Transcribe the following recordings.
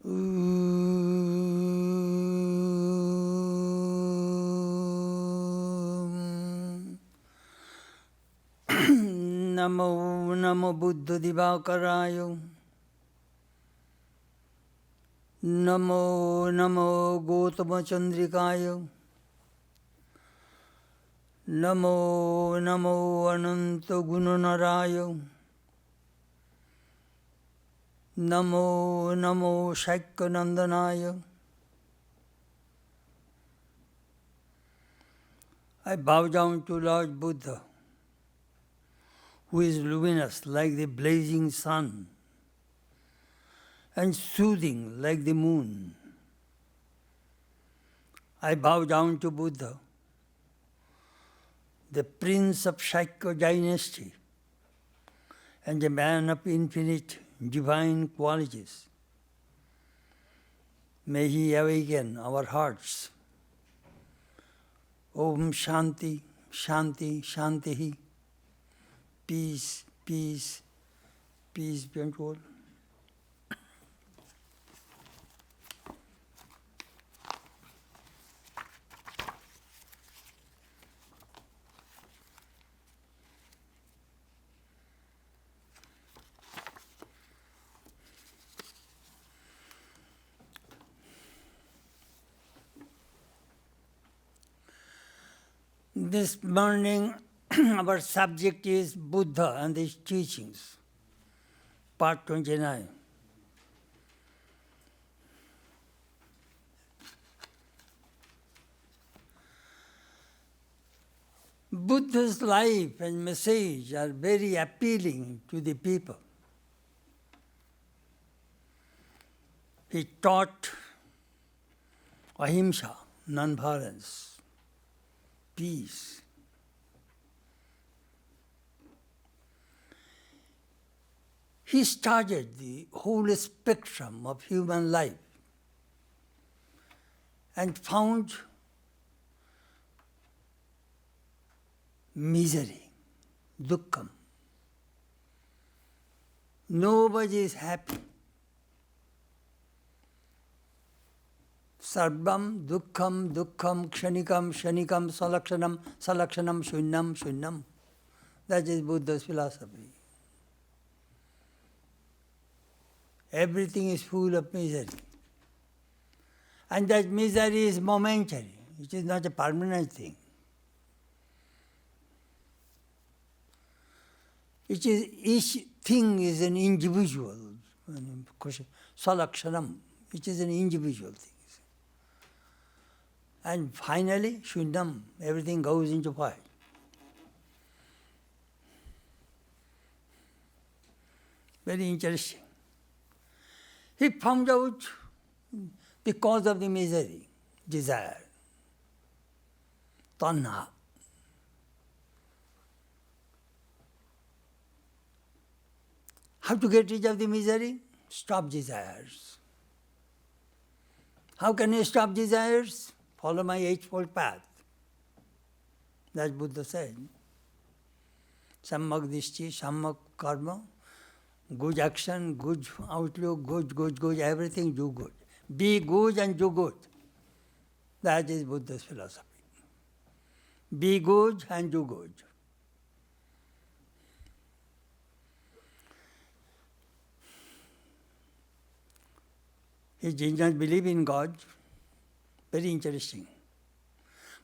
Namo Namo Buddha Divakarayo. Namo Namo Gautama Chandrikayo. Namo Namo Ananta Gunanarayo. Namo Namo Shaikyanandanayo. I bow down to Lord Buddha, who is luminous like the blazing sun and soothing like the moon. I bow down to Buddha, the prince of Shaikya dynasty and the man of infinite divine qualities. May he awaken our hearts. Om Shanti, Shanti, Shanti. Peace, peace, peace be unto all. This morning, our subject is Buddha and his teachings, part 29. Buddha's life and message are very appealing to the people. He taught ahimsa, non-violence, peace. He studied the whole spectrum of human life and found misery, dukkham. Nobody is happy. Sarvam dukkham dukkham kshanikam kshanikam salakshanam salakshanam shunyam shunyam. That is Buddha's philosophy. Everything is full of misery. And that misery is momentary. It is not a permanent thing. Each thing is an individual. Salakshanam, it is an individual thing. And finally, shunyam, everything goes into fire. Very interesting. He found out the cause of the misery, desire, tanha. How to get rid of the misery? Stop desires. How can you stop desires? Follow my eightfold path. That's Buddha said. Sammak dishti, sammak karma, good action, good outlook, good, everything do good. Be good and do good. That is Buddha's philosophy. Be good and do good. He did not believe in God. Very interesting.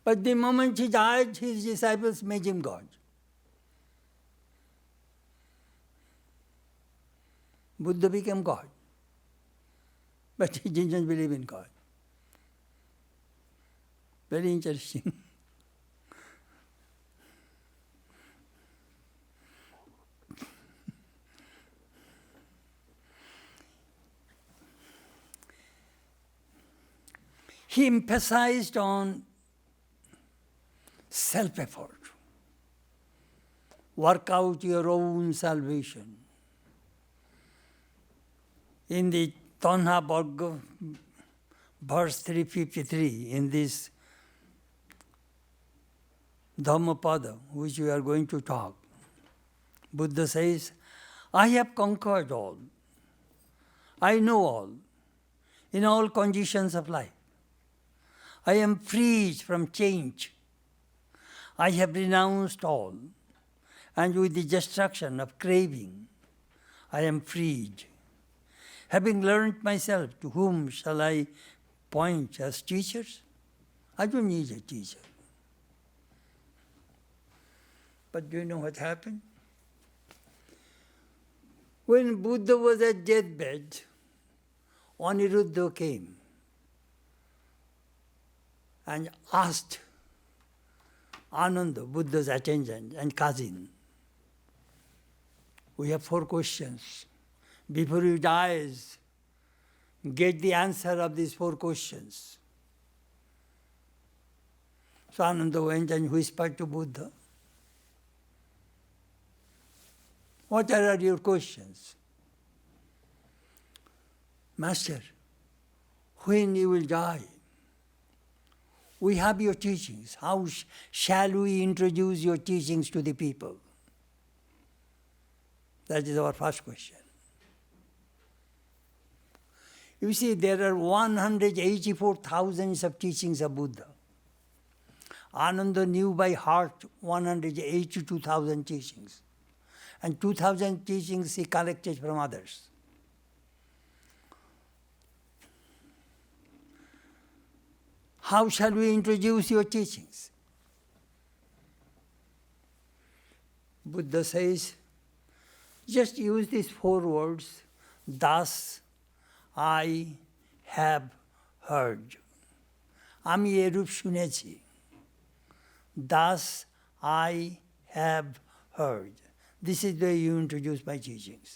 But the moment he died, his disciples made him God. Buddha became God. But he didn't believe in God. Very interesting. He emphasized on self-effort. Work out your own salvation. In the Tanha Bhagavad, verse 353, in this Dhammapada, which we are going to talk, Buddha says, I have conquered all. I know all. in all conditions of life. I am free from change. I have renounced all, and with the destruction of craving, I am freed. Having learned myself, to whom shall I point as teachers? I don't need a teacher. But do you know what happened? When Buddha was at deathbed, Aniruddha came and asked Ananda, Buddha's attendant and cousin, we have 4 questions. Before he dies, get the answer of these 4 questions. So Ananda went and whispered to Buddha, what are your questions? Master, when you will die, we have your teachings. How shall we introduce your teachings to the people? That is our first question. You see, there are 184,000 of teachings of Buddha. Ananda knew by heart 182,000 teachings. And 2,000 teachings he collected from others. How shall we introduce your teachings? Buddha says, just use these 4 words, thus I have heard. আমি এরূপ শুনেছি. Thus I have heard. This is the way you introduce my teachings.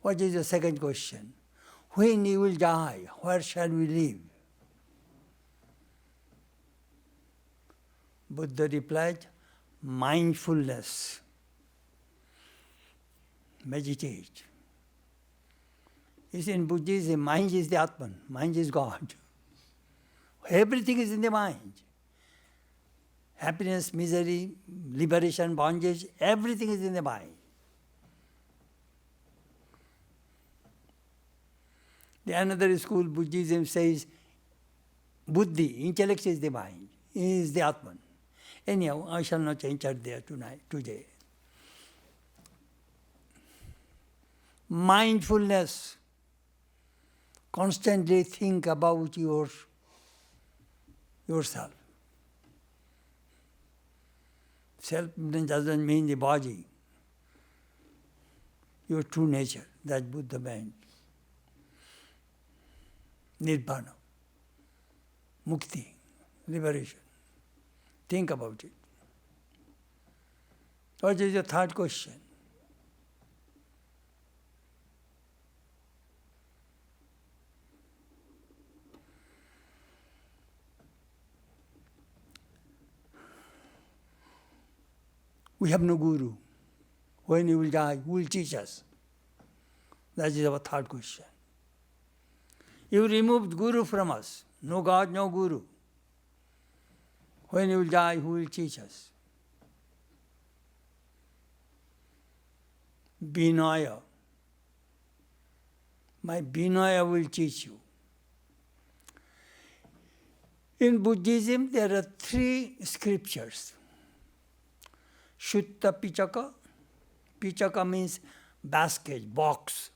What is the second question? When you will die, where shall we live? Buddha replied, mindfulness. Meditate. You see, in Buddhism, mind is the Atman, mind is God. Everything is in the mind. Happiness, misery, liberation, bondage, everything is in the mind. The another school, Buddhism, says Buddhi, intellect is the mind, is the Atman. Anyhow, I shall not enter there today. Mindfulness. Constantly think about yourself. Self doesn't mean the body. Your true nature, that Buddha meant. Nibbana, mukti, liberation. Think about it. What is the third question? We have no guru. When you will die, who will teach us? That is our third question. You removed guru from us. No God, no guru. When you will die, who will teach us? Vinaya. My Vinaya will teach you. In Buddhism, there are 3 scriptures. Shutta Pichaka. Pichaka means basket, box.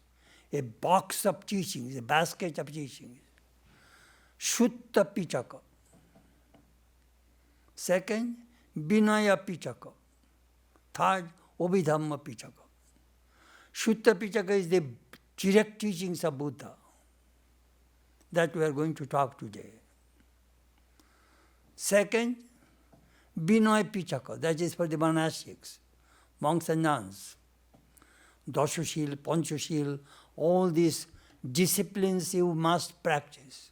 A box of teachings, a basket of teachings. Shutta Pichaka. Second, Vinaya Pichaka. Third, Abhidhamma Pichaka. Shutta Pichaka is the direct teachings of Buddha that we are going to talk today. Second, Vinaya Pichaka, that is for the monastics, monks and nuns. Dashashil, Panchashil, all these disciplines you must practice.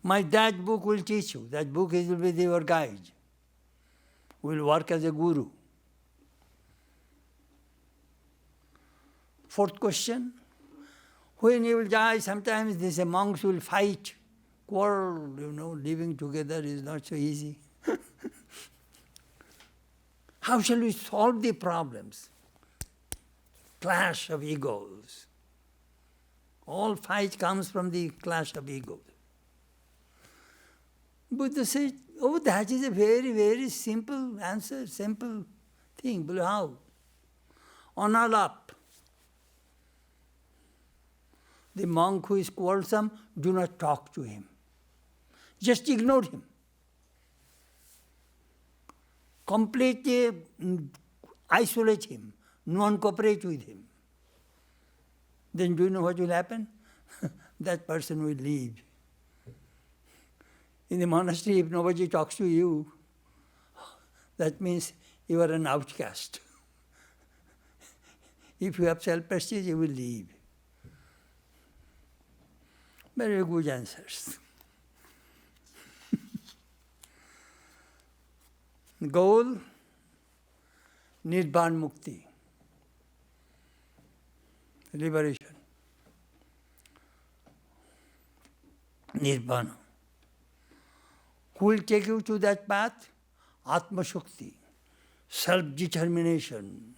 That book will teach you. That book will be your guide. Will work as a guru. Fourth question. When you will die, sometimes these monks will fight, quarrel, living together is not so easy. How shall we solve the problems? clash of egos. All fight comes from the clash of egos. Buddha said, oh, that is a very, very simple answer, simple thing. But how? Honor up. The monk who is quarrelsome, do not talk to him. Just ignore him. Completely isolate him. Non-cooperate with him. Then do you know what will happen? That person will leave. In the monastery, if nobody talks to you, that means you are an outcast. If you have self-prestige, you will leave. Very good answers. Goal, Nibbana Mukti, liberation. Nibbana. Who will take you to that path? Atma Shukti, self-determination.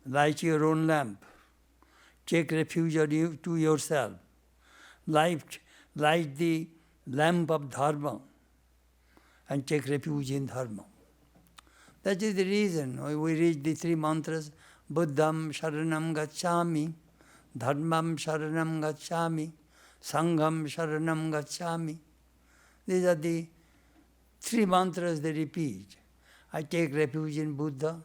Light your own lamp. Take refuge to yourself. Light the lamp of Dharma and take refuge in Dharma. That is the reason we read the three mantras, Buddham Sharanam Gacchami, Dharmam Sharanam Gacchami, Sangham Sharanam Gacchami. These are the three mantras they repeat. I take refuge in Buddha,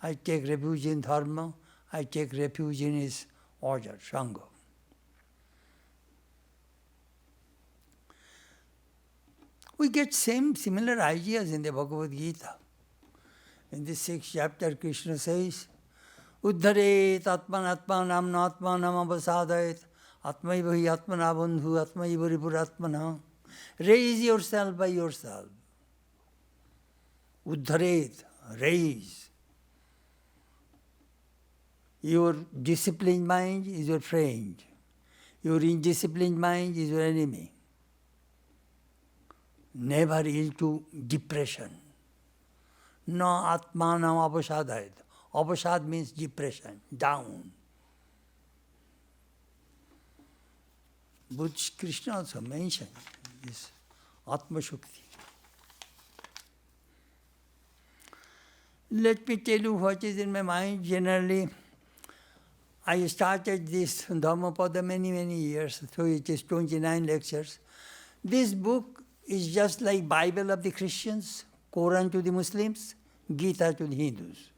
I take refuge in Dharma, I take refuge in his order, Sangha. We get similar ideas in the Bhagavad Gita. In the 6th chapter, Krishna says, Uddharet atmanatmanam natmanam avasadayet atmaiva hi atmana bandhu atmaiva ripuratmana. Raise yourself by yourself. Uddharet, raise. Your disciplined mind is your friend. Your indisciplined mind is your enemy. Never yield to depression. No atmanam avasadayet. Avasad means depression, down. Buddha Krishna also mentioned this Atma Shukti. Let me tell you what is in my mind. Generally, I started this Dhammapada many years, so it is 29 lectures. This book is just like Bible of the Christians, Quran to the Muslims, Gita to the Hindus.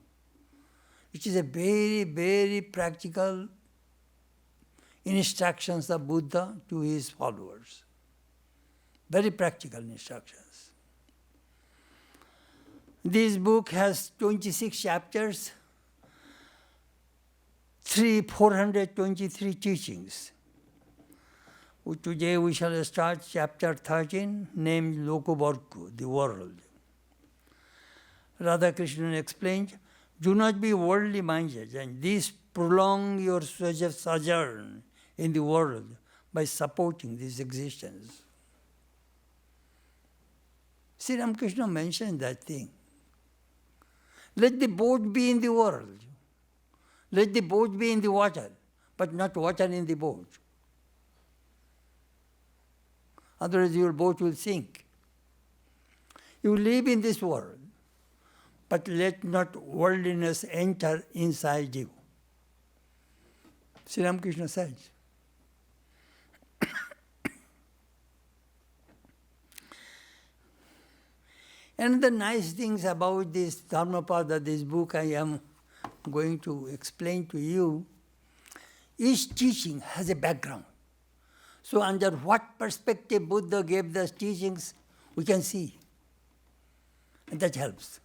It is a very, very practical instructions of Buddha to his followers. Very practical instructions. This book has 26 chapters, 423 teachings. Today we shall start chapter 13, named Lokovarku, the world. Radha Krishna explained, do not be worldly minded, and this prolong your sojourn in the world by supporting this existence. Sri Ramakrishna mentioned that thing. Let the boat be in the world. Let the boat be in the water, but not water in the boat. Otherwise your boat will sink. You live in this world, but let not worldliness enter inside you. Sri Ramakrishna says. And the nice things about this Dhammapada, this book I am going to explain to you, each teaching has a background. So under what perspective Buddha gave those teachings, we can see. And that helps.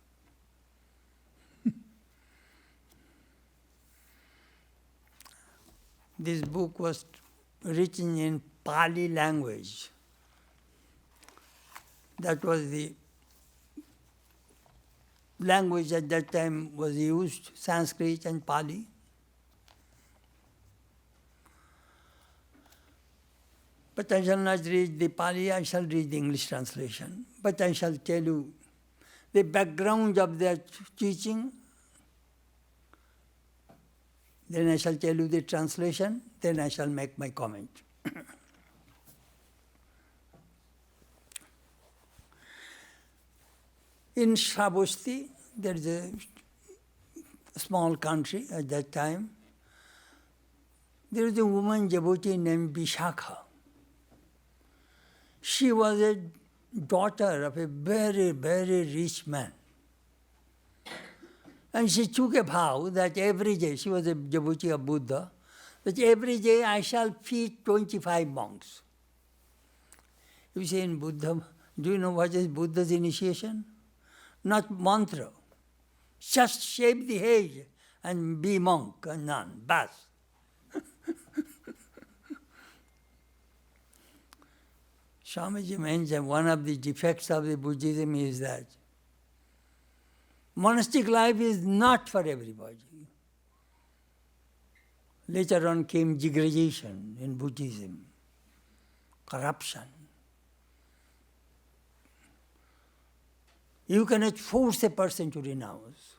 This book was written in Pali language. That was the language at that time was used, Sanskrit and Pali. But I shall not read the Pali, I shall read the English translation. But I shall tell you the background of their teaching. Then I shall tell you the translation, then I shall make my comment. In Shravasti, there is a small country at that time. There is a woman devotee named Vishakha. She was a daughter of a very, very rich man. And she took a vow that every day, she was a devotee of Buddha, that every day I shall feed 25 monks. You say in Buddha, do you know what is Buddha's initiation? Not mantra. Just shave the head and be monk and nun, bas. Swamiji mentioned one of the defects of the Buddhism is that monastic life is not for everybody. Later on came degradation in Buddhism, corruption. You cannot force a person to renounce.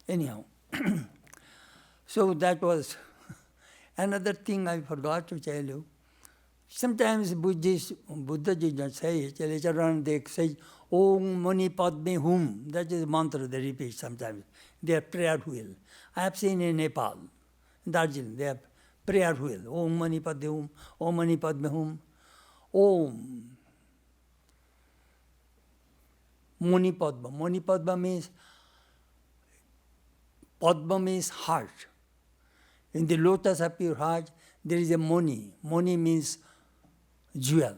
Anyhow, so that was another thing I forgot to tell you. Sometimes Buddha did not say it. Later on they say, Om Mani Padme Hum. That is a mantra they repeat sometimes. Their prayer wheel. I have seen in Nepal, in Darjeeling, they have prayer wheel. Om Mani Padme Hum, Om Mani Padme Hum. Om Mani Padma. Mani Padma means, Padma means heart. In the lotus of your heart, there is a Mani. Mani means jewel.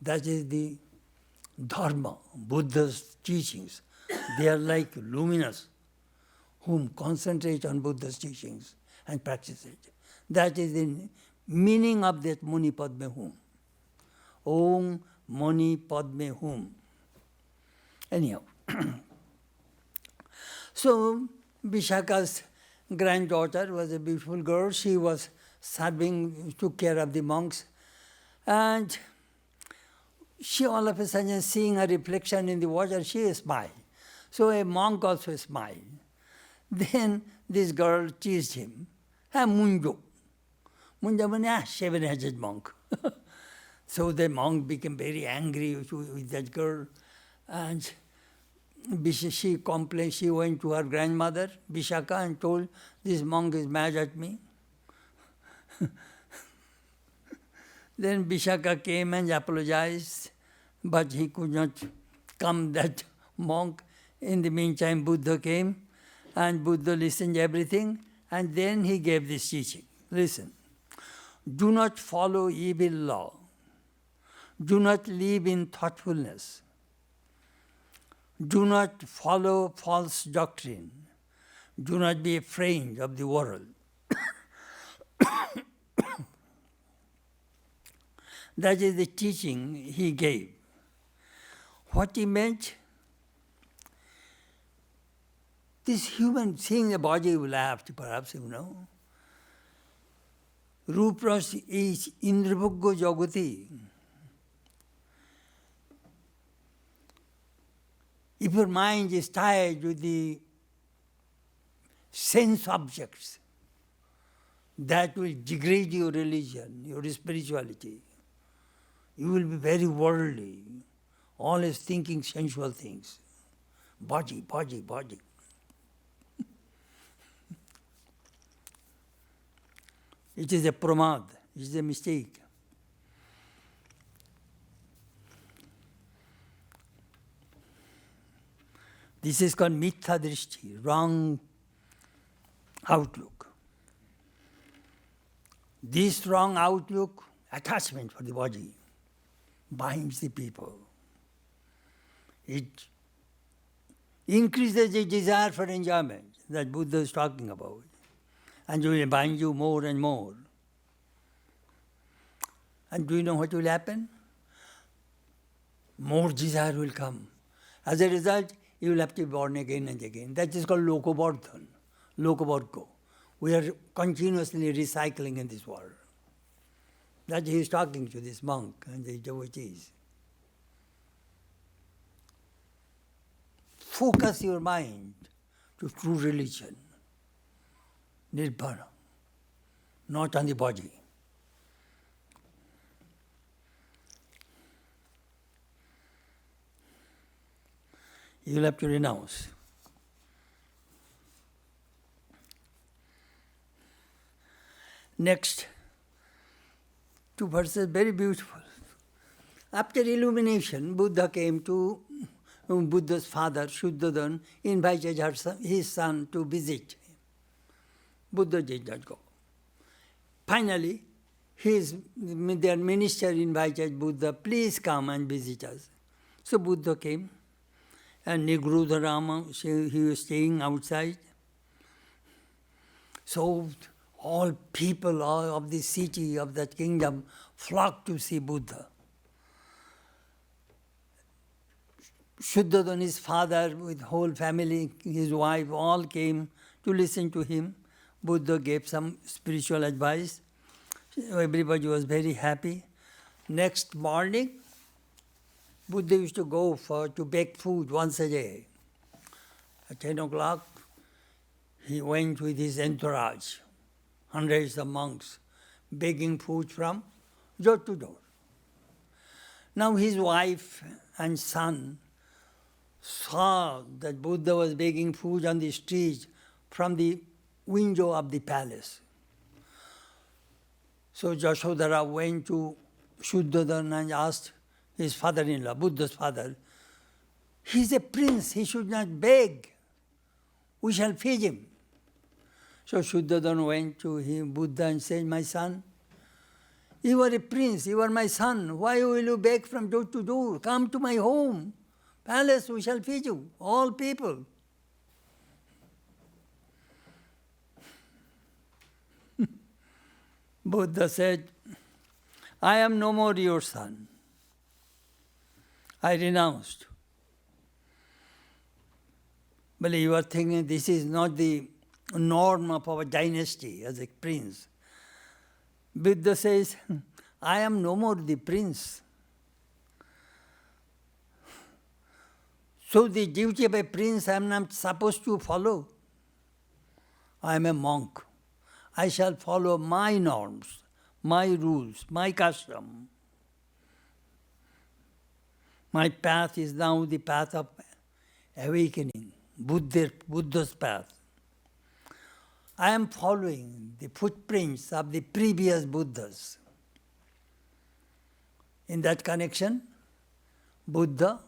That is the Dharma, Buddha's teachings. They are like luminous, whom concentrate on Buddha's teachings and practice it. That is the meaning of that Mani Padme Hum. Om Mani Padme Hum. Anyhow, so Vishaka's granddaughter was a beautiful girl. She was serving, took care of the monks. And she all of a sudden, seeing her reflection in the water, she smiled. So a monk also smiled. Then this girl teased him. Munjo. Munjo means 700 monk. So the monk became very angry with that girl. And she complained, she went to her grandmother, Vishaka, and told, this monk is mad at me. Then Vishaka came and apologized, but he could not calm that monk. In the meantime, Buddha came, and Buddha listened to everything, and then he gave this teaching. Listen, do not follow evil law. Do not live in thoughtfulness. Do not follow false doctrine. Do not be afraid of the world. That is the teaching he gave. What he meant, this human, seeing the body will laughed, perhaps, you know. Rupras is indrabhoggo jagati. If your mind is tied with the sense objects, that will degrade your religion, your spirituality. You will be very worldly, always thinking sensual things. Body, body, body. It is a pramad, it is a mistake. This is called mithya drishti, wrong outlook. This wrong outlook, attachment for the body, binds the people. It increases the desire for enjoyment that Buddha is talking about, and it will bind you more and more. And do you know what will happen? More desire will come. As a result, you will have to be born again and again. That is called lokabardhan, lokavarga. We are continuously recycling in this world. That he is talking to this monk and the devotees. Focus your mind to true religion, Nibbana, not on the body. You will have to renounce. Next, 2 verses, very beautiful. After illumination, Buddha came to Buddha's father, Shuddhadan, invited his son to visit him. Buddha did not go. Finally, their minister invited Buddha, please come and visit us. So Buddha came, and Nigrudharama, he was staying outside. So all people of the city, of that kingdom, flocked to see Buddha. Shuddhadan, his father, with whole family, his wife, all came to listen to him. Buddha gave some spiritual advice. Everybody was very happy. Next morning, Buddha used to go to bake food once a day. At 10 o'clock, he went with his entourage, hundreds of monks, begging food from door to door. Now his wife and son saw that Buddha was begging food on the street from the window of the palace. So Jashodhara went to Shuddhadan and asked his father-in-law, Buddha's father, he's a prince, he should not beg. We shall feed him. So Shuddhadan went to him, Buddha, and said, my son, you are a prince, you are my son. Why will you beg from door to door? Come to my home, palace, we shall feed you, all people. Buddha said, I am no more your son. I renounced. But you are thinking this is not the norm of our dynasty as a prince. Buddha says, I am no more the prince. So the duty of a prince I am not supposed to follow. I am a monk. I shall follow my norms, my rules, my custom. My path is now the path of awakening, Buddha's path. I am following the footprints of the previous Buddhas. In that connection, Buddha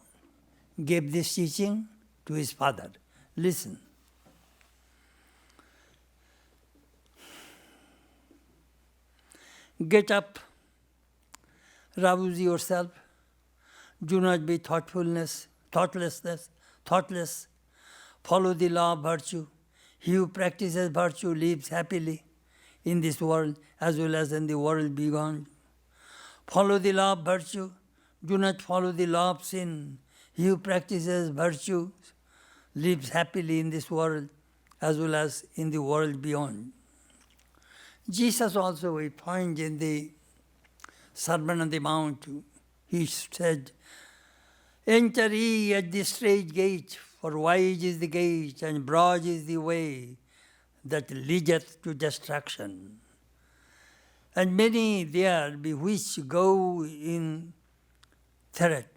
gave this teaching to his father. Listen. Get up, rouse yourself. Do not be thoughtless. Follow the law of virtue. He who practices virtue lives happily in this world as well as in the world beyond. Follow the law of virtue. Do not follow the law of sin. He who practices virtue lives happily in this world as well as in the world beyond. Jesus also, we find in the Sermon on the Mount, he said, enter ye at the straight gate, for wide is the gate and broad is the way that leadeth to destruction. And many there be which go in thereat.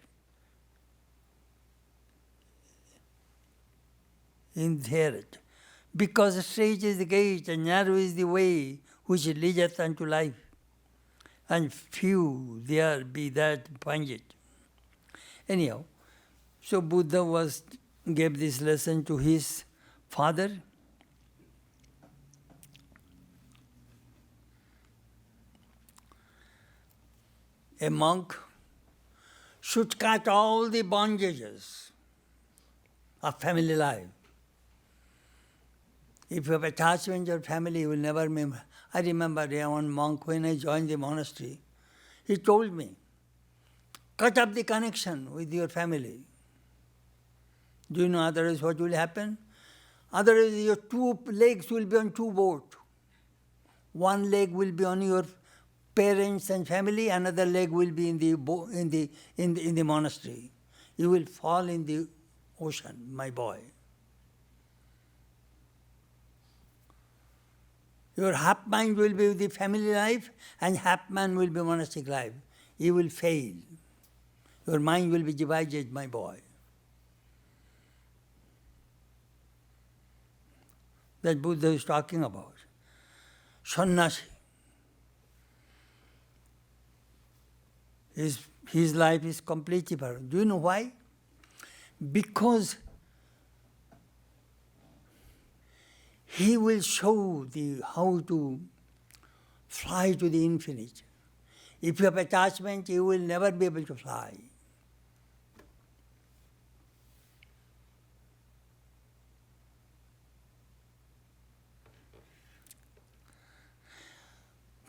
Because straight is the gate and narrow is the way which leadeth unto life, and few there be that find it. Anyhow, so Buddha gave this lesson to his father. A monk should cut all the bondages of family life. If you have attachment to your family, you will never remember. I remember one monk, when I joined the monastery, he told me, cut up the connection with your family. Do you know otherwise what will happen? Otherwise your two legs will be on two boats. One leg will be on your parents and family, another leg will be in the monastery. You will fall in the ocean, my boy. Your half mind will be the family life and half mind will be monastic life. You will fail. Your mind will be divided, my boy. That Buddha is talking about. Sannyasi. His life is completely different. Do you know why? Because he will show how to fly to the infinite. If you have attachment, you will never be able to fly.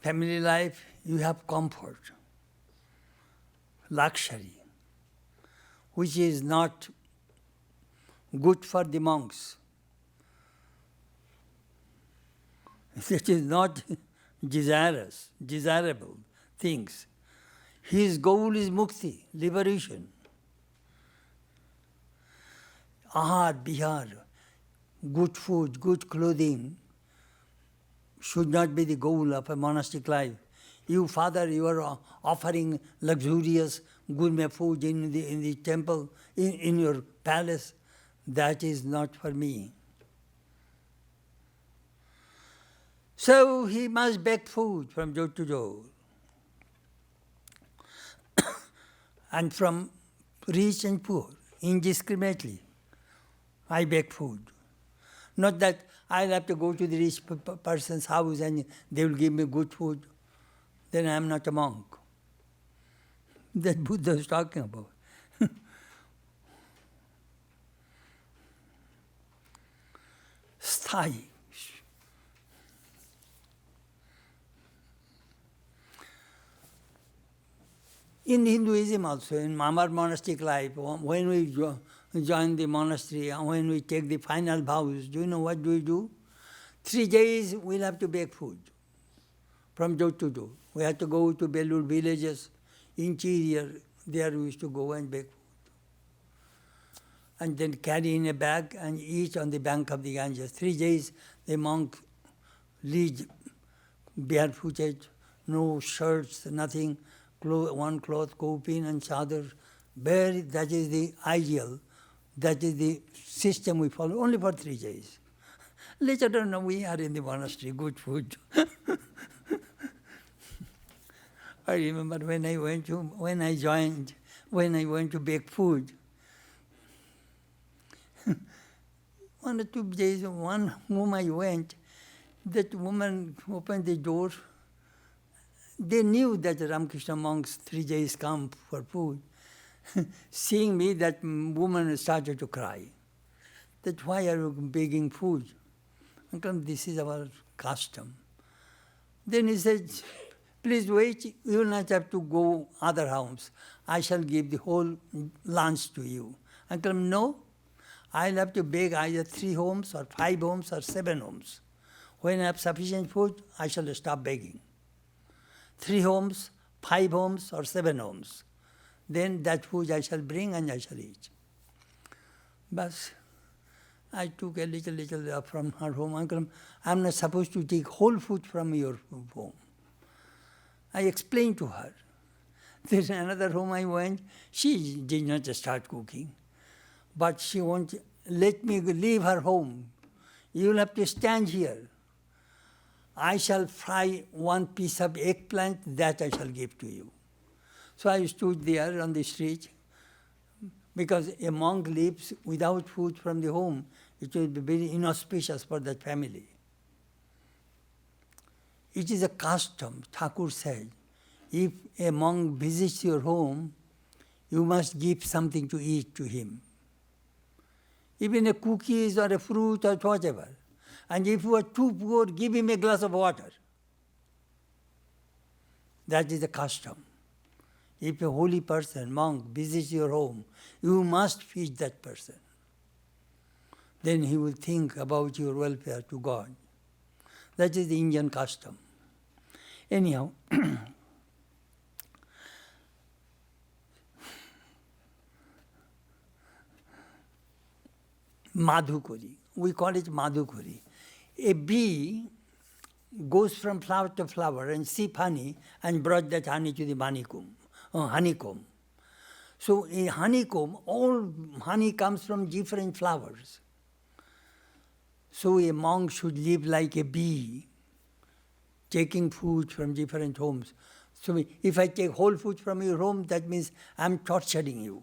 Family life, you have comfort, luxury, which is not good for the monks. It is not desirable things. His goal is mukti, liberation. Ahar, bihar, good food, good clothing should not be the goal of a monastic life. You, father, you are offering luxurious gourmet food in the temple, in your palace. That is not for me. So he must beg food from door to door. And from rich and poor, indiscriminately. I beg food. Not that I'll have to go to the rich person's house and they will give me good food. Then I am not a monk. That Buddha is talking about. Sthai. In Hinduism also, in our monastic life, when we join the monastery, when we take the final vows, do you know what do we do? 3 days we'll have to beg food from door to door. We have to go to Belur villages, interior, there we used to go and beg food. And then carry in a bag and eat on the bank of the Ganges. 3 days the monk leads barefooted, no shirts, nothing, one cloth, kopin and chadar. That is the ideal. That is the system we follow, only for 3 days. Later on, we are in the monastery, good food. I remember when I went to bake food, 1 or 2 days, one whom I went, that woman opened the door. They knew that the Ramakrishna monks 3 days come for food. Seeing me, that woman started to cry. That why are you begging food? Uncle, this is our custom. Then he said, please wait, you will not have to go other homes. I shall give the whole lunch to you. Uncle, no, I'll have to beg either 3 homes or 5 homes or 7 homes. When I have sufficient food, I shall stop begging. 3 homes, 5 homes or 7 homes. Then that food I shall bring and I shall eat. But I took a little from her home. Uncle, I'm not supposed to take whole food from your home. I explained to her. There's another home I went. She did not start cooking. But she won't let me leave her home. You'll have to stand here. I shall fry 1 piece of eggplant, that I shall give to you. So I stood there on the street, because a monk lives without food from the home. It will be very inauspicious for that family. It is a custom, Thakur said. If a monk visits your home, you must give something to eat to him. Even a cookies or a fruit or whatever. And if you are too poor, give him a glass of water. That is the custom. If a holy person, monk, visits your home, you must feed that person. Then he will think about your welfare to God. That is the Indian custom. Anyhow, Madhukuri. We call it Madhukuri. A bee goes from flower to flower and sip honey and brought that honey to the honeycomb. So a honeycomb, all honey comes from different flowers. So a monk should live like a bee, taking food from different homes. So if I take whole food from your home, that means I'm torturing you.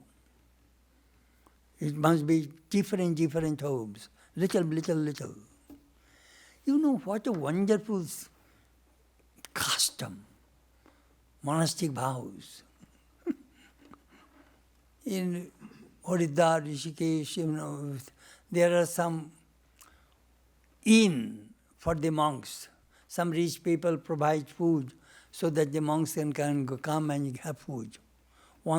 It must be different homes, little. You know what a wonderful custom, monastic vows. In Haridwar, Rishikesh, there are some inn for the monks. Some rich people provide food so that the monks can come and have food.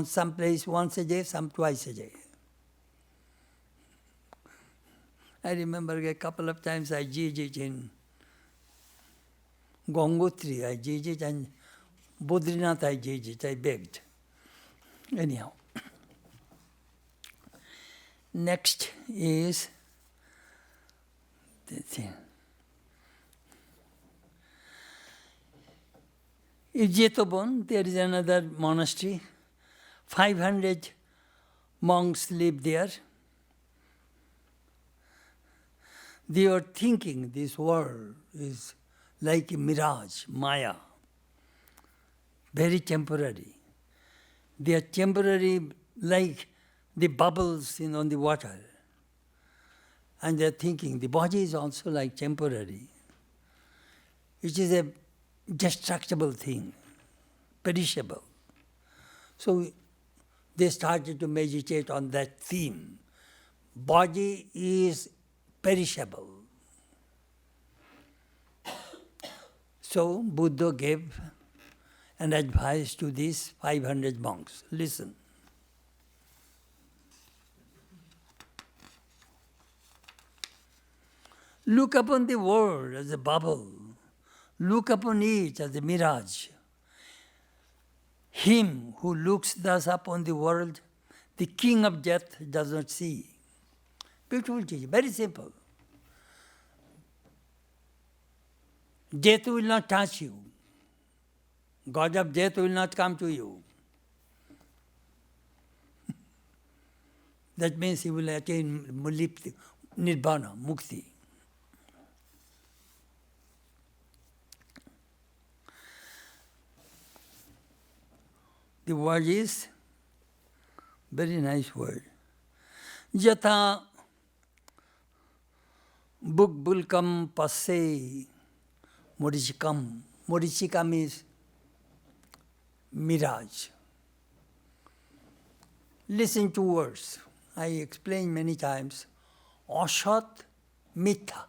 Some place once a day, some twice a day. I remember a couple of times I did it in Gangotri, I did it, and Badrinath I did it, I begged. Anyhow. Next is the thing. In Jetobon, there is another monastery. 500 monks live there. They are thinking this world is like a mirage, Maya, very temporary. They are temporary like the bubbles on the water. And they are thinking the body is also like temporary. It is a destructible thing, perishable. So they started to meditate on that theme. Body is perishable. So Buddha gave an advice to these 500 monks. Listen. Look upon the world as a bubble. Look upon it as a mirage. Him who looks thus upon the world, the king of death does not see. Beautiful teaching, very simple. Death will not touch you. God of death will not come to you. That means he will attain nirvana, mukti. The word is very nice word. Yatha bukbulkam passe morichikam. Morichikam is mirage. Listen to words. I explained many times. Asat, Mitha.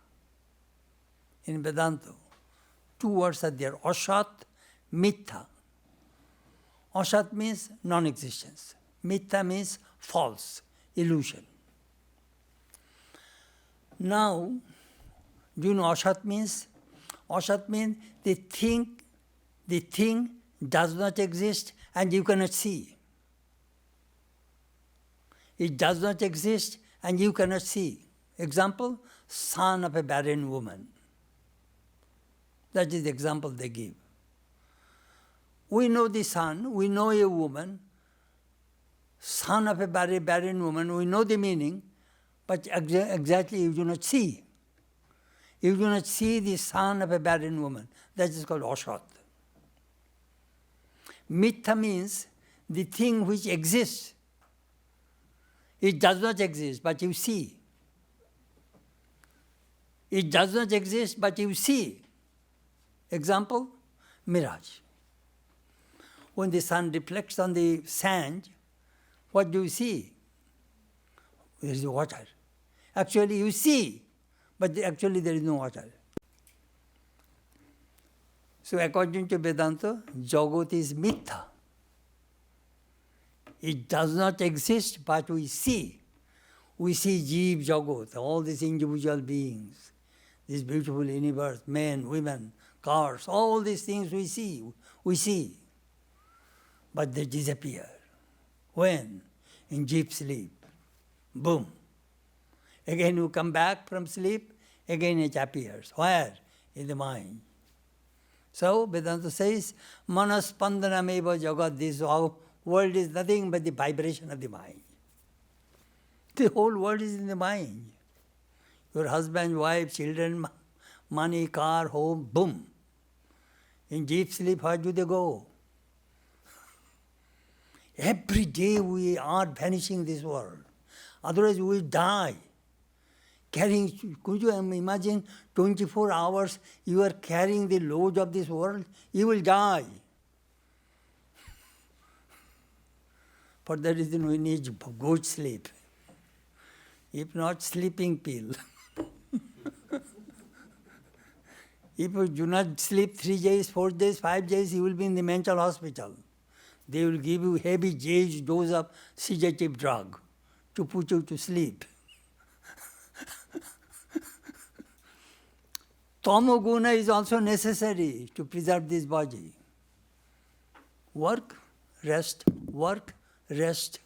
In Vedanta, 2 words are there. Asat, Mitha. Asat means non-existence. Mitha means false, illusion. Now, do you know asat means? Asat means the thing does not exist and you cannot see. It does not exist and you cannot see. Example, son of a barren woman. That is the example they give. We know the son, we know a woman, son of a barren woman, we know the meaning, but exactly you do not see. You do not see the son of a barren woman. That is called asat. Mitha means the thing which exists. It does not exist, but you see. It does not exist, but you see. Example, mirage. When the sun reflects on the sand, what do you see? There is water. Actually, you see, but actually there is no water. So according to Vedanta, Jagat is mitha. It does not exist, but we see. We see Jeev Jagat, all these individual beings, this beautiful universe, men, women, cars, all these things we see, but they disappear. When? In deep sleep. Boom. Again you come back from sleep, again it appears. Where? In the mind. So Vedanta says, Manaspandanameva jagat, this world is nothing but the vibration of the mind. The whole world is in the mind. Your husband, wife, children, money, car, home, boom. In deep sleep, where do they go? Every day we are vanishing this world. Otherwise we will die. Carrying, could you imagine 24 hours you are carrying the load of this world? You will die. For that reason we need good sleep. If not, sleeping pill. If you do not sleep 3 days, 4 days, 5 days, you will be in the mental hospital. They will give you heavy dose of sedative drug to put you to sleep. Tamoguna is also necessary to preserve this body. Work, rest, work, rest.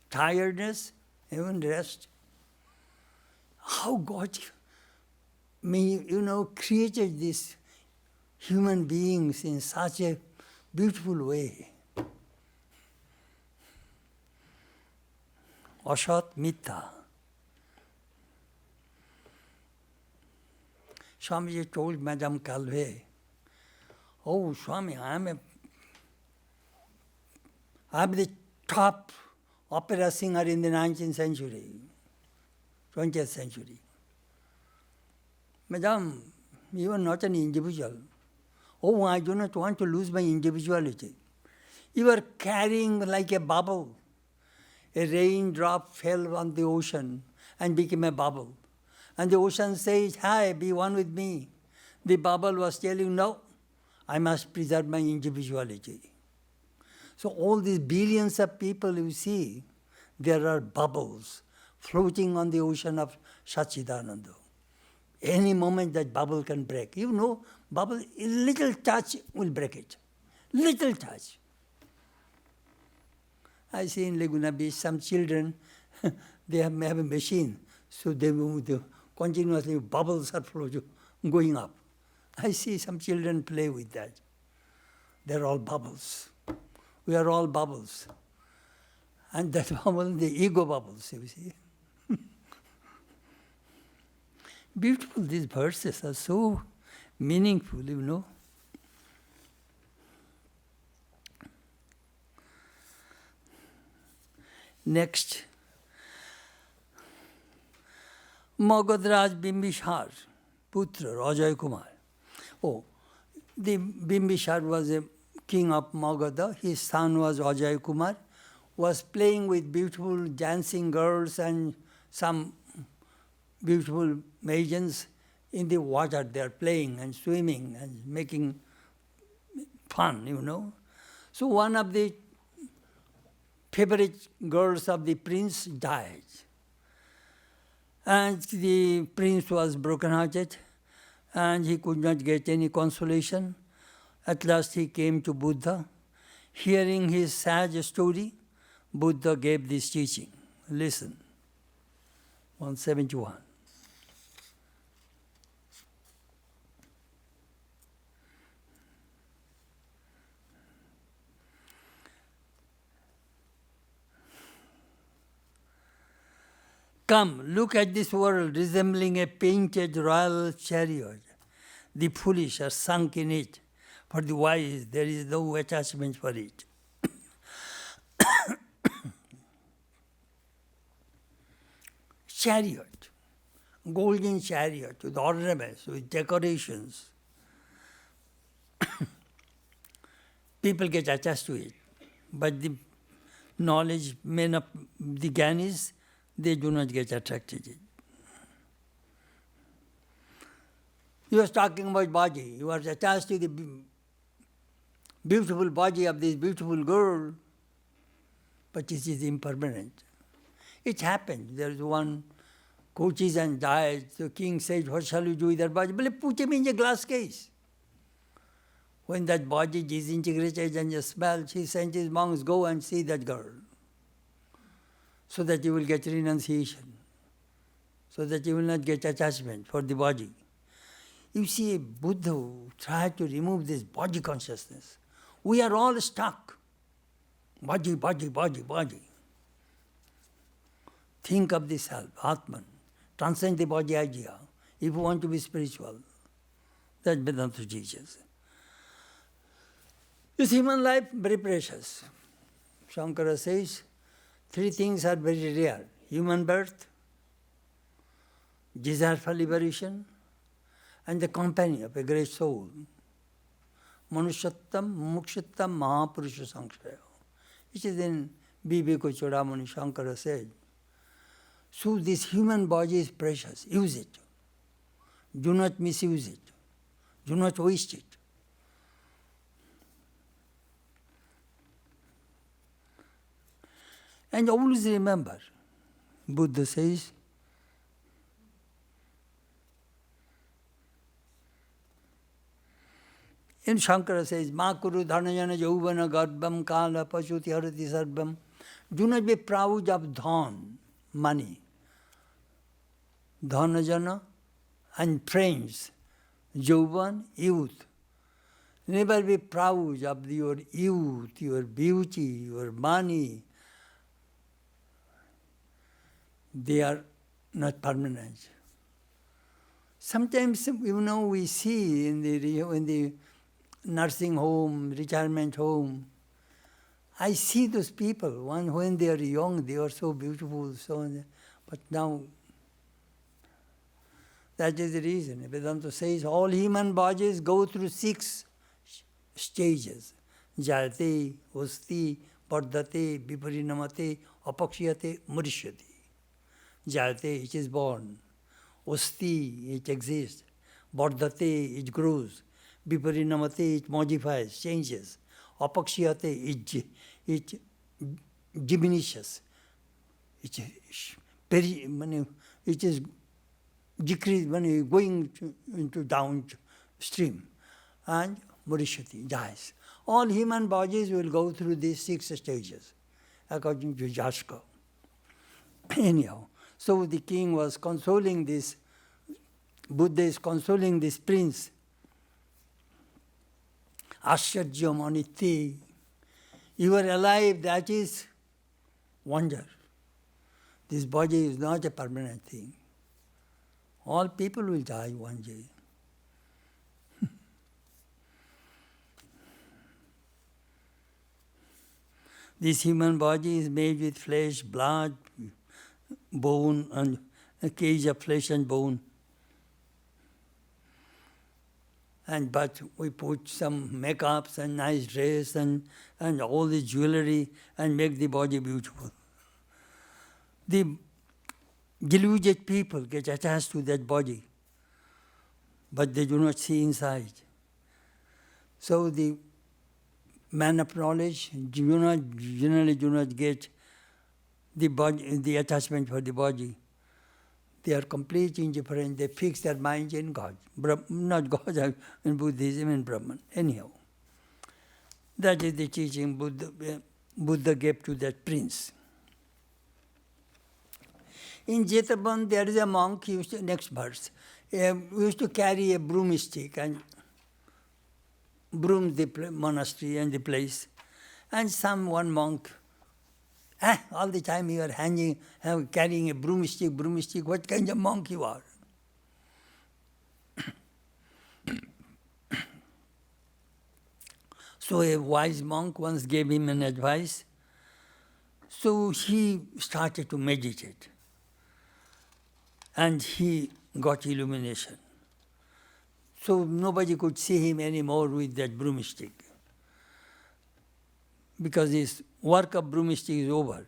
Tiredness, even rest. How God created these human beings in such a beautiful way. Asat Mita. Swamiji told Madame Calvé, "Oh, Swami, I'm the top opera singer in the 19th century, 20th century. Madame, you are not an individual. Oh, I do not want to lose my individuality. You are carrying like a bubble. A raindrop fell on the ocean and became a bubble. And the ocean says, hi, be one with me. The bubble was telling, no, I must preserve my individuality. So all these billions of people you see, there are bubbles floating on the ocean of Satchidananda. Any moment that bubble can break. You know, bubble, a little touch will break it. Little touch. I see in Laguna Beach some children, they have a machine, so they move continuously, bubbles are going up. I see some children play with that. They're all bubbles. We are all bubbles. And that bubble, the ego bubbles, you see. Beautiful, these verses are so meaningful, you know. Next, Magadraj Bimbishar, Putra, Ajay Kumar. Oh, the Bimbishar was a king of Magadha. His son was Ajay Kumar, was playing with beautiful dancing girls and some beautiful maidens in the water. They are playing and swimming and making fun, you know. So one of the favorite girls of the prince died. And the prince was broken-hearted and he could not get any consolation. At last he came to Buddha. Hearing his sad story, Buddha gave this teaching. Listen, 171. Come, look at this world resembling a painted royal chariot. The foolish are sunk in it. For the wise, there is no attachment for it. Chariot, golden chariot with ornaments, with decorations. People get attached to it. But the knowledge, men of the Gyanis, they do not get attracted to it. You are talking about body. You are attached to the beautiful body of this beautiful girl, but it is impermanent. It happened. There is one coaches and dies. The king says, what shall we do with that body? Well, put him in a glass case. When that body is disintegrated and you smell, he sends his monks, go and see that girl. So that you will get renunciation. So that you will not get attachment for the body. You see, a Buddha who tried to remove this body consciousness. We are all stuck. Body, body, body, body. Think of the self, Atman. Transcend the body idea. If you want to be spiritual, that Vedanta teaches. This human life, very precious. Shankara says, 3 things are very rare. Human birth, desire for liberation, and the company of a great soul. Manushyatam, Mukshyatam, Mahapurusha Sankshaya. Which is in Viveka Chodamani Shankara said. So this human body is precious. Use it. Do not misuse it. Do not waste it. And always remember, Buddha says, in Shankara says, Ma kuru dhanayana jauvana garbham kala pashuti harati sarvam. Do not be proud of dhan, money. Dhanajana and friends, jauvan, youth. Never be proud of your youth, your beauty, your money. They are not permanent. Sometimes, we see in the nursing home, retirement home, I see those people. When they are young, they are so beautiful, but now, that is the reason. Vedanta says all human bodies go through 6 stages. Jayate, Usti, Vardhate, Viparinamate, Apakshiyate, Murishyate. Jayate, it is born. Usti, it exists. Vardhate, it grows. Viparinamate, it modifies, changes. Apakshiyate, it diminishes. It is decrease when going into downstream. And Murishyati, dies. All human bodies will go through these 6 stages, according to Jaska. Anyhow, so the king was consoling this, Buddha is consoling this prince. Asyaryam anitya. You are alive, that is wonder. This body is not a permanent thing. All people will die one day. This human body is made with flesh, blood, bone, and a cage of flesh and bone. But we put some makeups and nice dress and all the jewelry and make the body beautiful. The deluded people get attached to that body, but they do not see inside. So the man of knowledge generally do not get the attachment for the body. They are completely indifferent. They fix their mind in God. Not God, in Buddhism and Brahman. Anyhow, that is the teaching Buddha gave to that prince. In Jetaban, there is a monk, next verse, used to carry a broomstick and broom the monastery and the place. And one monk, all the time you are carrying a broomstick, what kind of monk you are? So a wise monk once gave him an advice. So he started to meditate. And he got illumination. So nobody could see him anymore with that broomstick. Because his work of broomstick is over,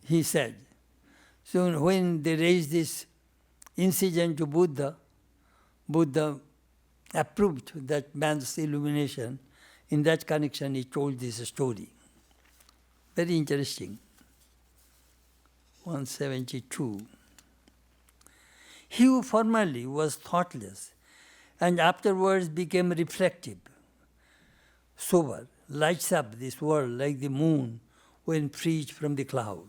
he said. So when they raised this incident to Buddha, Buddha approved that man's illumination. In that connection, he told this story. Very interesting. 172. He who formerly was thoughtless and afterwards became reflective, sober, lights up this world like the moon when freed from the cloud.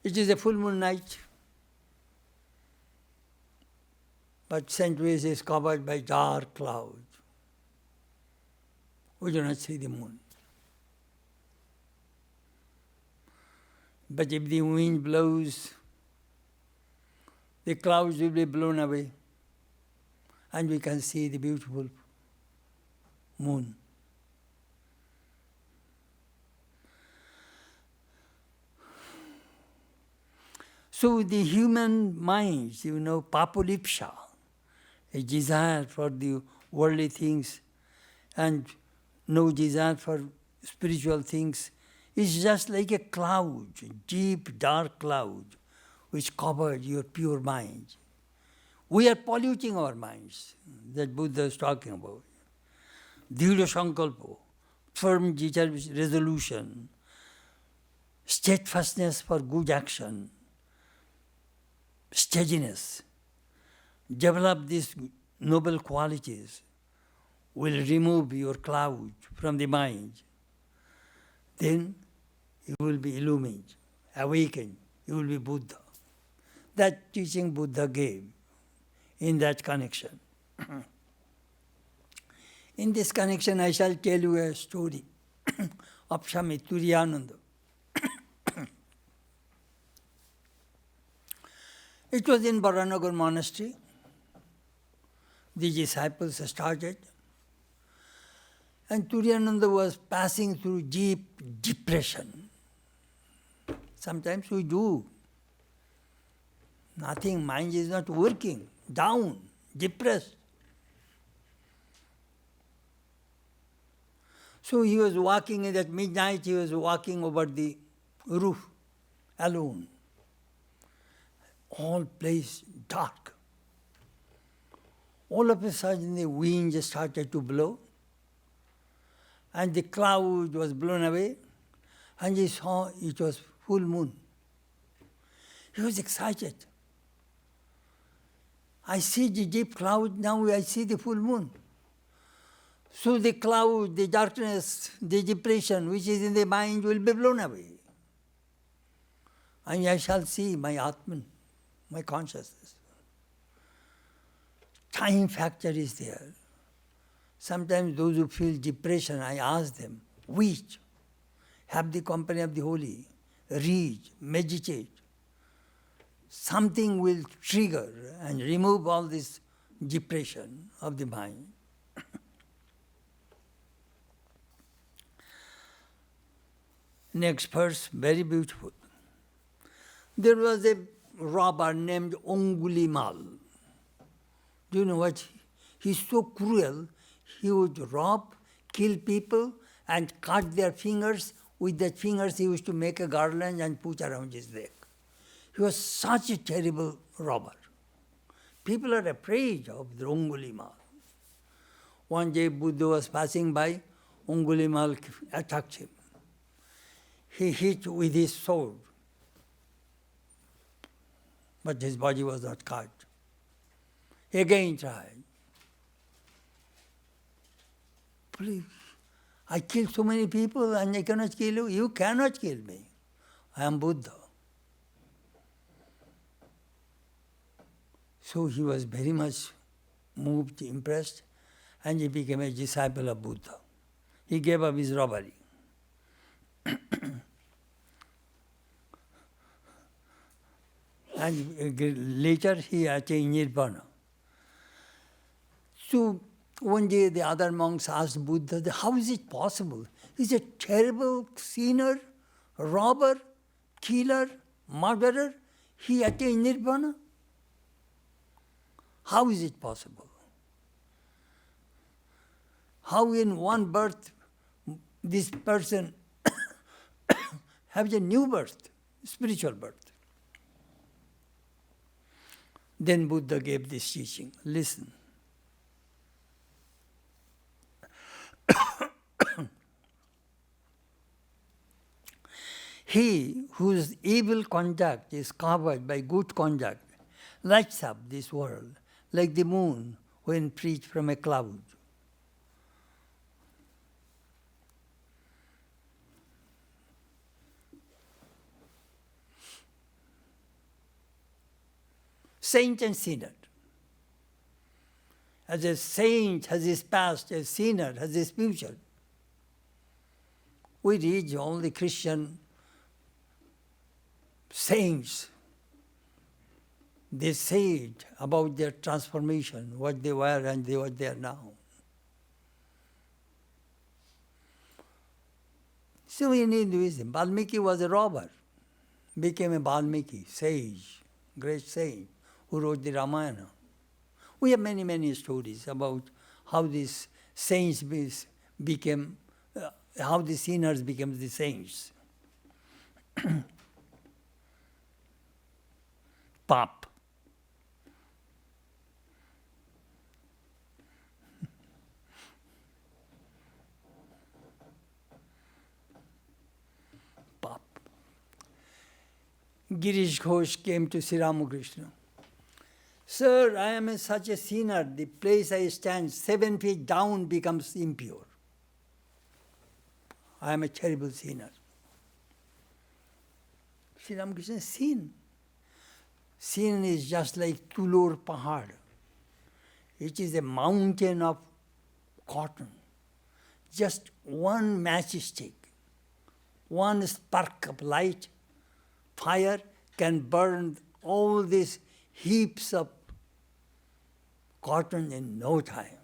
It is a full moon night, but St. Louis is covered by dark clouds. We do not see the moon. But if the wind blows, the clouds will be blown away, and we can see the beautiful moon. So the human mind, papulipsha, a desire for the worldly things and no desire for spiritual things, is just like a cloud, deep, dark cloud, which covered your pure mind. We are polluting our minds, that Buddha is talking about. Dhira sankalpa, firm resolution, steadfastness for good action, steadiness. Develop these noble qualities, will remove your cloud from the mind. Then you will be illumined, awakened, you will be Buddha. That teaching Buddha gave in that connection. In this connection, I shall tell you a story of Swami Chetanananda. It was in Baranagar monastery. The disciples started, and Chetanananda was passing through deep depression. Sometimes we do. Nothing, mind is not working, down, depressed. So he was walking, and at midnight he was walking over the roof, alone. All place dark. All of a sudden the wind just started to blow, and the cloud was blown away, and he saw it was full moon. He was excited. I see the deep cloud, now I see the full moon. So the cloud, the darkness, the depression which is in the mind will be blown away. And I shall see my Atman, my consciousness. Time factor is there. Sometimes those who feel depression, I ask them, which? Have the company of the holy, read, meditate. Something will trigger and remove all this depression of the mind. Next verse, very beautiful. There was a robber named Angulimal. Do you know what? He's so cruel, he would rob, kill people, and cut their fingers. With that fingers he used to make a garland and put around his neck. He was such a terrible robber. People are afraid of the Angulimal. One day Buddha was passing by, Angulimal attacked him. He hit with his sword, but his body was not cut. He again tried. Please, I killed so many people and I cannot kill you. You cannot kill me. I am Buddha. So he was very much moved, impressed, and he became a disciple of Buddha. He gave up his robbery. And later he attained Nirvana. So one day the other monks asked Buddha, how is it possible? He's a terrible sinner, robber, killer, murderer. He attained Nirvana? How is it possible? How in one birth this person has a new birth, spiritual birth? Then Buddha gave this teaching. Listen. He whose evil conduct is covered by good conduct lights up this world like the moon when preached from a cloud. Saint and sinner. As a saint has his past, a sinner has his future. We read all the Christian saints. They said about their transformation, what they were and what they are now. So in Hinduism, Valmiki was a robber, became a Valmiki, sage, great saint, who wrote the Ramayana. We have many, many stories about how these saints became, how the sinners became the saints. Pap. Pap. Girish Ghosh came to Sri Ramakrishna. Sir, I am such a sinner, the place I stand 7 feet down becomes impure. I am a terrible sinner. Sri Ramakrishna, sin. Sin is just like Tulur Pahad. It is a mountain of cotton. Just one matchstick, one spark of light, fire can burn all these heaps of cotton in no time.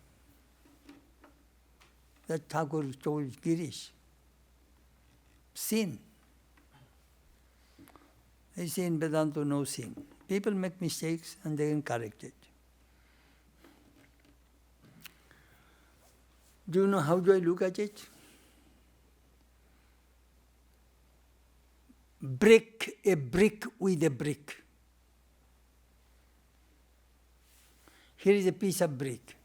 That Thakur told Girish. Sin. They say in Vedanta, no sin. People make mistakes and they can correct it. Do you know how do I look at it? Break a brick with a brick. Here is a piece of brick.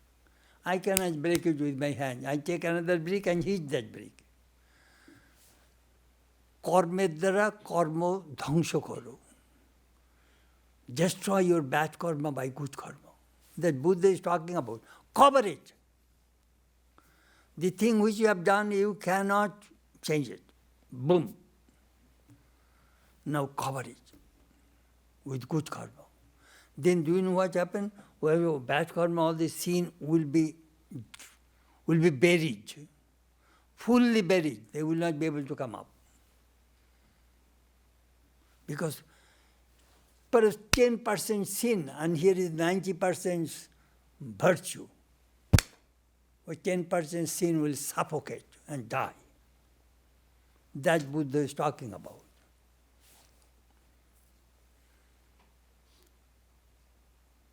I cannot break it with my hand. I take another brick and hit that brick. Karmed dara karma dhangsha karo. Destroy your bad karma by good karma. That Buddha is talking about. Cover it. The thing which you have done, you cannot change it. Boom. Now cover it with good karma. Then do you know what happened? Well, bad karma, all this sin will be buried, fully buried. They will not be able to come up. Because perhaps 10% sin, and here is 90% virtue. Or 10% sin will suffocate and die. That Buddha is talking about.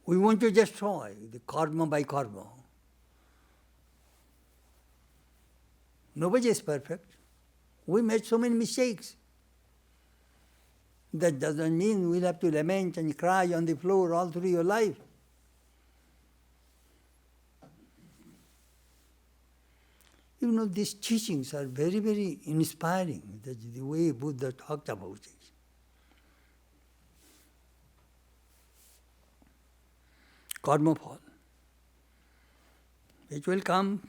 We want to destroy the karma by karma. Nobody is perfect. We made so many mistakes. That doesn't mean we'll have to lament and cry on the floor all through your life. You know, these teachings are very, very inspiring. That's the way Buddha talked about it. Karma fall. It will come.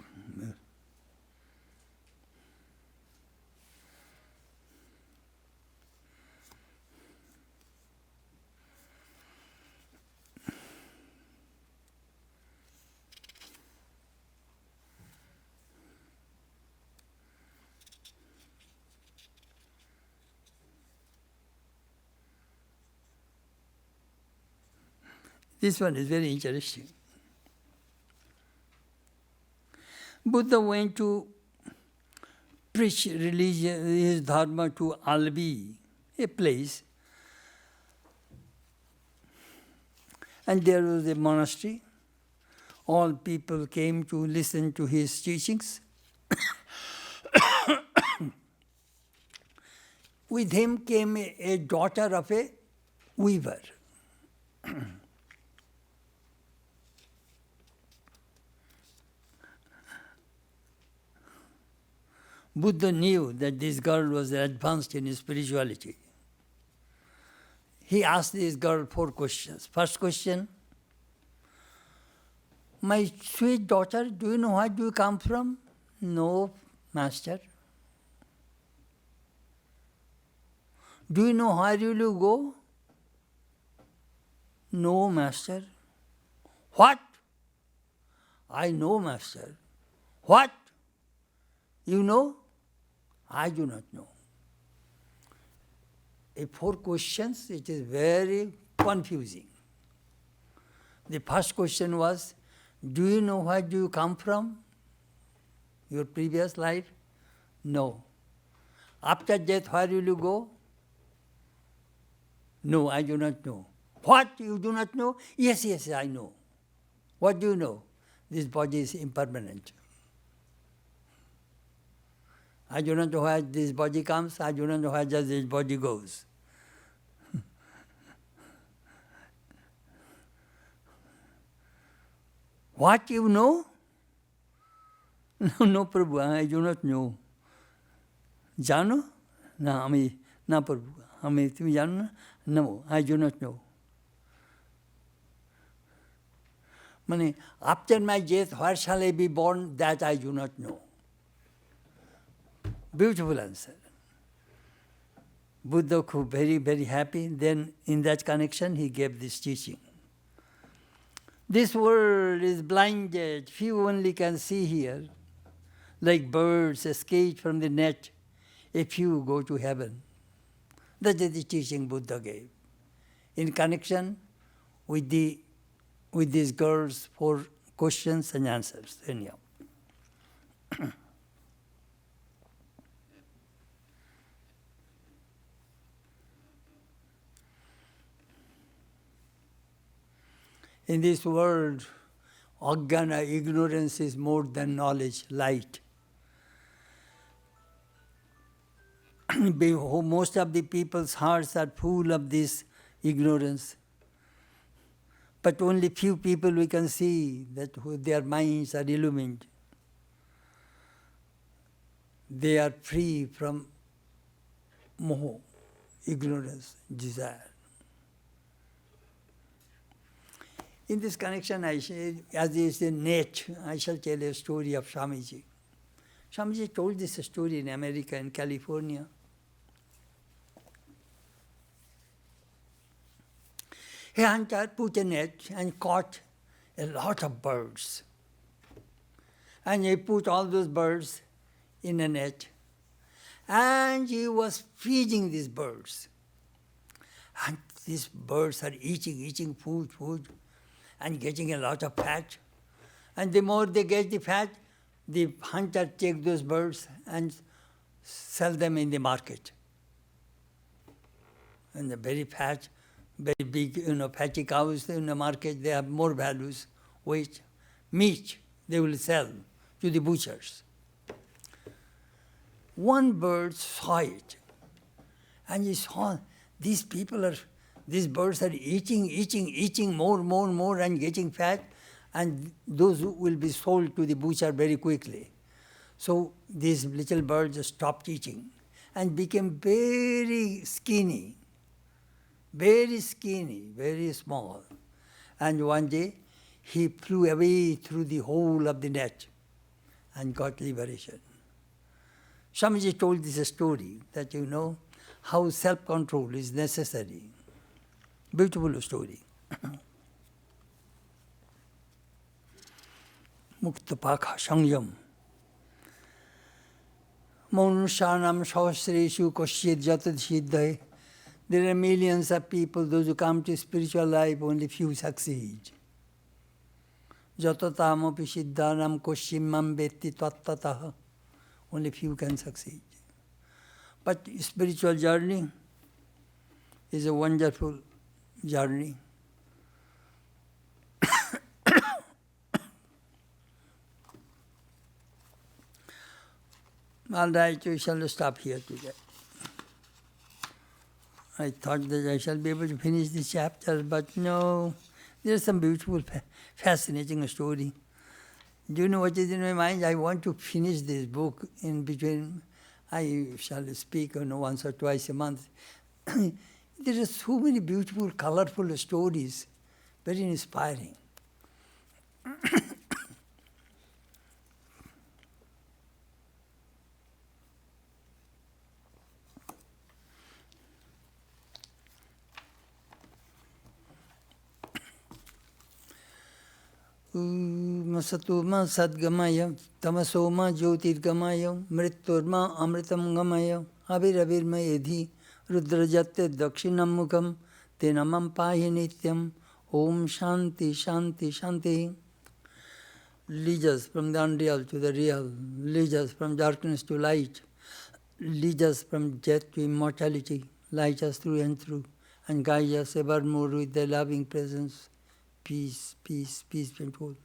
This one is very interesting. Buddha went to preach religion, his dharma to Albi, a place. And there was a monastery. All people came to listen to his teachings. With him came a daughter of a weaver. Buddha knew that this girl was advanced in spirituality. He asked this girl 4 questions. First question, my sweet daughter, do you know where do you come from? No, master. Do you know where will you go? No, master. What? I know, master. What? You know? I do not know. In 4 questions, it is very confusing. The first question was, do you know where do you come from? Your previous life? No. After death, where will you go? No, I do not know. What? You do not know? Yes, yes, I know. What do you know? This body is impermanent. I do not know where this body comes. I do not know where this body goes. What you know? No, no, Prabhu, I do not know. Jano? No, no, Prabhu. তুমি জানো না? No, I do not know. মানে, after my death, where shall I be born? That I do not know. Beautiful answer. Buddha was very, very happy. Then, in that connection, he gave this teaching. This world is blinded. Few only can see here. Like birds escape from the net, a few go to heaven. That is the teaching Buddha gave. In connection with these girls' 4 questions and answers. Anyhow. In this world, ajnana, ignorance is more than knowledge, light. Most of the people's hearts are full of this ignorance. But only few people we can see that their minds are illumined. They are free from moho, ignorance, desire. In this connection, as is a net, I shall tell a story of Swamiji. Swamiji told this story in America, in California. A hunter put a net and caught a lot of birds. And he put all those birds in a net. And he was feeding these birds. And these birds are eating food, and getting a lot of fat. And the more they get the fat, the hunter takes those birds and sell them in the market. And the very fat, very big, fatty cows in the market, they have more values, weight, meat, they will sell to the butchers. One bird saw it, and he saw these birds are eating more and getting fat, and those will be sold to the butcher very quickly. So these little birds stopped eating and became very skinny, very small. And one day he flew away through the hole of the net and got liberation. Swamiji told this story that how self-control is necessary. Beautiful story. Mukta Pakha Sangyam. Manushanam Sahasreshu Koshit Jatad Siddhai. There are millions of people, those who come to spiritual life, only few succeed. Jatatamopi Siddhanam Koshimam Vetti Tattataha. Only few can succeed. But spiritual journey is a wonderful journey. All right, we shall stop here today. I thought that I shall be able to finish this chapter, but no. There's some beautiful, fascinating story. Do you know what is in my mind? I want to finish this book in between I shall speak once or twice a month. There are so many beautiful, colorful stories, very inspiring. Masatuma sadgamaya, tamasoma jyotirgamaya, mritturma amritam gamaya, abhiravirma edhi, rudrajatte dakshinam mukham, tenamam pahi nityam, om shanti shanti shanti. Lead us from the unreal to the real, lead us from darkness to light, lead us from death to immortality, light us through and through, and guide us evermore with thy loving presence. Peace, peace, peace, and hope.